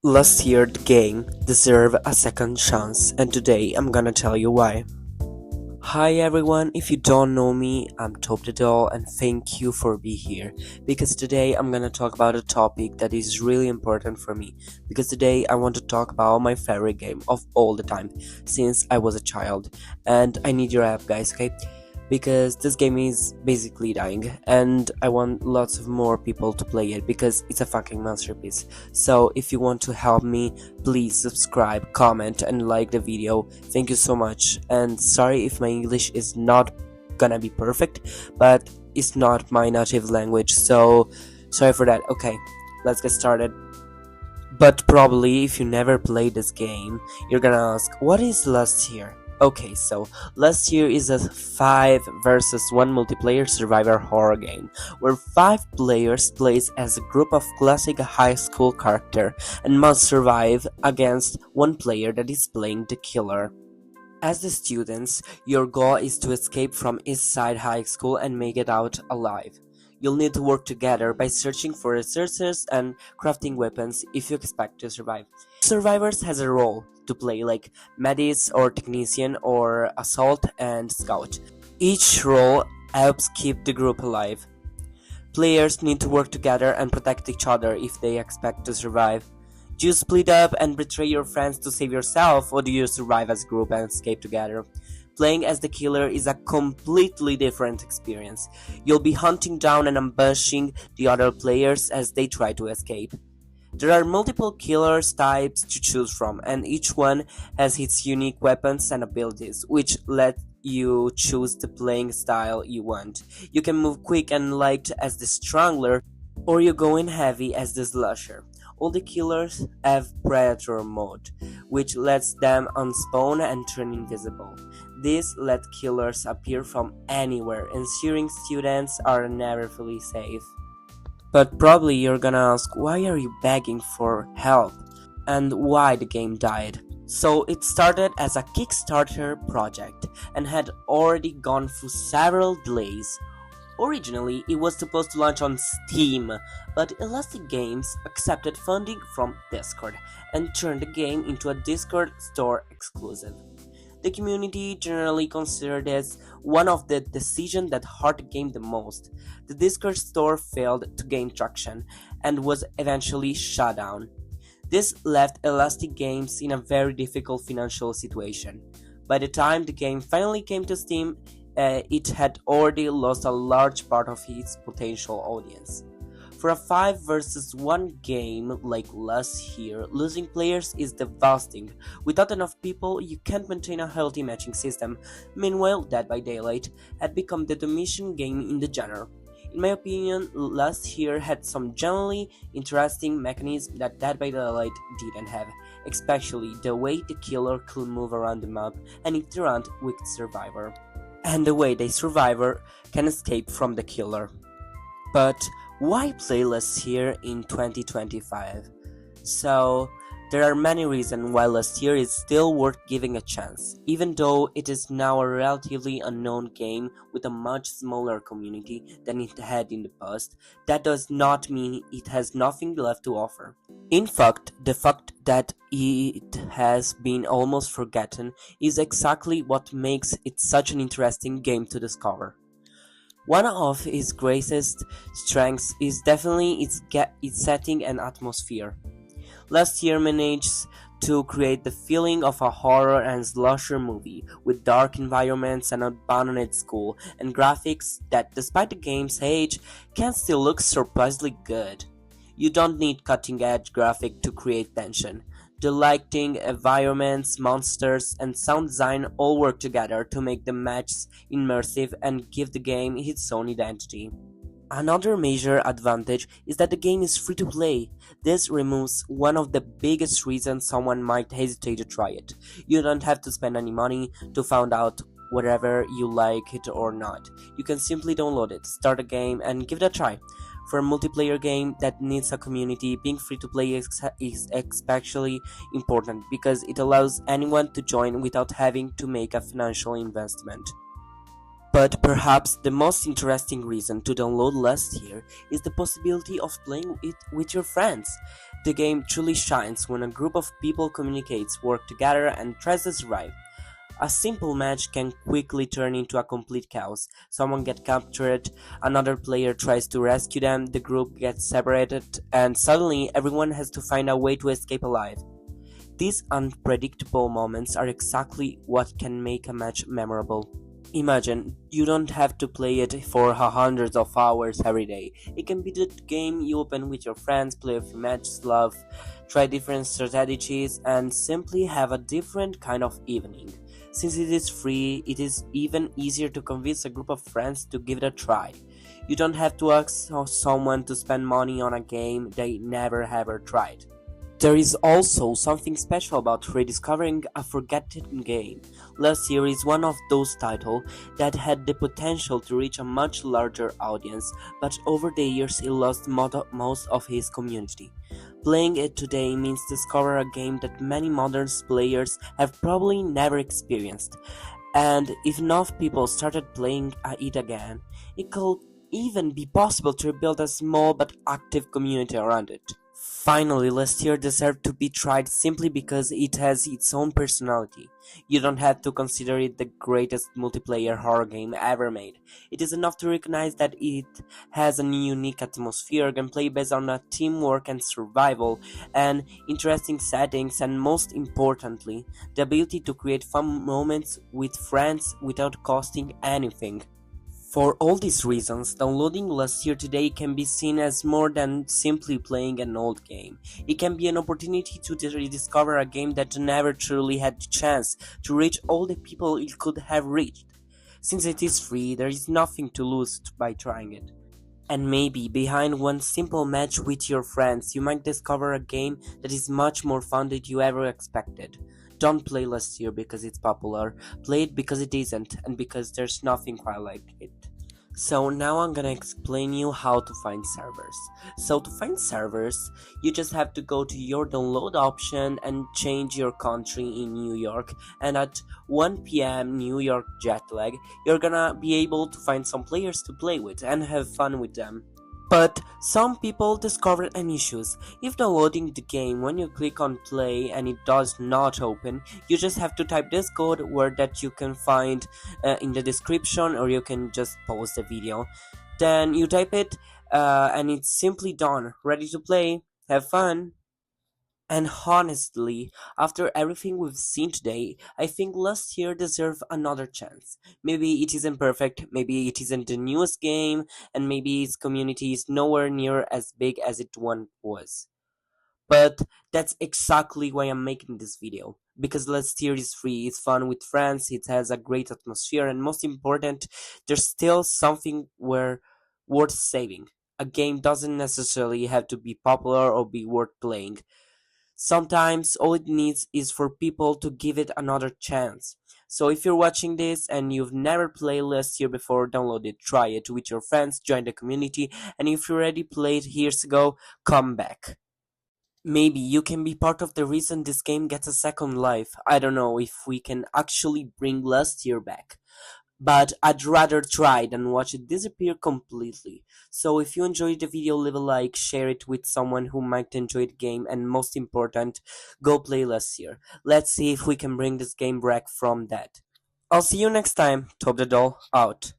Last year, the game deserved a second chance, and today I'm gonna tell you why. Hi everyone, if you don't know me, I'm Top the Doll, and thank you for being here. Because today I'm gonna talk about a topic that is really important for me. Because today I want to talk about my favorite game of all the time, since I was a child. And I need your help, guys, okay? Because this game is basically dying, and I want lots of more people to play it because it's a fucking masterpiece. So if you want to help me, please subscribe, comment, and like the video. Thank you so much. And sorry if my English is not gonna be perfect, but it's not my native language, so sorry for that. Okay, let's get started. But probably if you never played this game, you're gonna ask, what is Last Year? Okay, so Last Year is a 5 versus 1 multiplayer survivor horror game, where 5 players plays as a group of classic high school character and must survive against one player that is playing the killer. As the students, your goal is to escape from East Side High School and make it out alive. You'll need to work together by searching for resources and crafting weapons if you expect to survive. Survivors has a role to play like medic or technician or assault and scout. Each role helps keep the group alive. Players need to work together and protect each other if they expect to survive. Do you split up and betray your friends to save yourself, or do you survive as a group and escape together? Playing as the killer is a completely different experience. You'll be hunting down and ambushing the other players as they try to escape. There are multiple killers types to choose from, and each one has its unique weapons and abilities, which let you choose the playing style you want. You can move quick and light as the Strangler, or you go in heavy as the Slasher. All the killers have Predator mode, which lets them unspawn and turn invisible. This lets killers appear from anywhere, ensuring students are never fully safe. But probably you're gonna ask, why are you begging for help? And why the game died? So it started as a Kickstarter project and had already gone through several delays. Originally, it was supposed to launch on Steam, but Elastic Games accepted funding from Discord and turned the game into a Discord store exclusive. The community generally considered this one of the decisions that hurt the game the most. The Discord store failed to gain traction and was eventually shut down. This left Elastic Games in a very difficult financial situation. By the time the game finally came to Steam, it had already lost a large part of its potential audience. For a 5 versus 1 game like Last Year, losing players is devastating. Without enough people, you can't maintain a healthy matching system. Meanwhile, Dead by Daylight had become the dominant game in the genre. In my opinion, Last Year had some genuinely interesting mechanisms that Dead by Daylight didn't have, especially the way the killer could move around the map and interact with the survivor, and the way the survivor can escape from the killer. But why Playlist here in 2025? So, there are many reasons why Last Year is still worth giving a chance. Even though it is now a relatively unknown game with a much smaller community than it had in the past, that does not mean it has nothing left to offer. In fact, the fact that it has been almost forgotten is exactly what makes it such an interesting game to discover. One of its greatest strengths is definitely its setting and atmosphere. Last Year managed to create the feeling of a horror and slasher movie, with dark environments and abandoned school, and graphics that, despite the game's age, can still look surprisingly good. You don't need cutting-edge graphic to create tension. The lighting, environments, monsters, and sound design all work together to make the match immersive and give the game its own identity. Another major advantage is that the game is free to play. This removes one of the biggest reasons someone might hesitate to try it. You don't have to spend any money to find out whether you like it or not. You can simply download it, start a game, and give it a try. For a multiplayer game that needs a community, being free to play is especially important because it allows anyone to join without having to make a financial investment. But perhaps the most interesting reason to download Last Year is the possibility of playing it with your friends. The game truly shines when a group of people communicates, work together, and tries to survive. A simple match can quickly turn into a complete chaos. Someone gets captured, another player tries to rescue them, the group gets separated, and suddenly everyone has to find a way to escape alive. These unpredictable moments are exactly what can make a match memorable. Imagine, you don't have to play it for hundreds of hours every day. It can be the game you open with your friends, play a few matches, love, try different strategies, and simply have a different kind of evening. Since it is free, it is even easier to convince a group of friends to give it a try. You don't have to ask someone to spend money on a game they never ever tried. There is also something special about rediscovering a forgotten game. Last Year is one of those titles that had the potential to reach a much larger audience, but over the years it lost most of its community. Playing it today means discover a game that many modern players have probably never experienced, and if enough people started playing it again, it could even be possible to build a small but active community around it. Finally, Last Year deserved to be tried simply because it has its own personality. You don't have to consider it the greatest multiplayer horror game ever made. It is enough to recognize that it has a unique atmosphere, gameplay based on a teamwork and survival, and interesting settings, and most importantly, the ability to create fun moments with friends without costing anything. For all these reasons, downloading Last Year today can be seen as more than simply playing an old game. It can be an opportunity to rediscover a game that never truly had the chance to reach all the people it could have reached. Since it is free, there is nothing to lose by trying it. And maybe behind one simple match with your friends, you might discover a game that is much more fun than you ever expected. Don't play Last Year because it's popular, play it because it isn't, and because there's nothing quite like it. So now I'm gonna explain you how to find servers. So to find servers, you just have to go to your download option and change your country in New York, and at 1 p.m. New York jet lag, you're gonna be able to find some players to play with and have fun with them. But some people discovered an issue. If downloading the game, when you click on play and it does not open, you just have to type this code word that you can find in the description, or you can just pause the video. Then you type it and it's simply done, ready to play. Have fun. And honestly, after everything we've seen today, I think Last Year deserves another chance. Maybe it isn't perfect, maybe it isn't the newest game, and maybe its community is nowhere near as big as it once was. But that's exactly why I'm making this video. Because Last Year is free, it's fun with friends, it has a great atmosphere, and most important, there's still something worth saving. A game doesn't necessarily have to be popular or be worth playing. Sometimes all it needs is for people to give it another chance. So if you're watching this and you've never played Last Year before, download it, try it with your friends, join the community, and if you already played years ago, come back. Maybe you can be part of the reason this game gets a second life. I don't know if we can actually bring Last Year back, but I'd rather try than watch it disappear completely. So if you enjoyed the video, leave a like, share it with someone who might enjoy the game, and most important, go play Last Year. Let's see if we can bring this game back from that. I'll see you next time. Top the Doll out.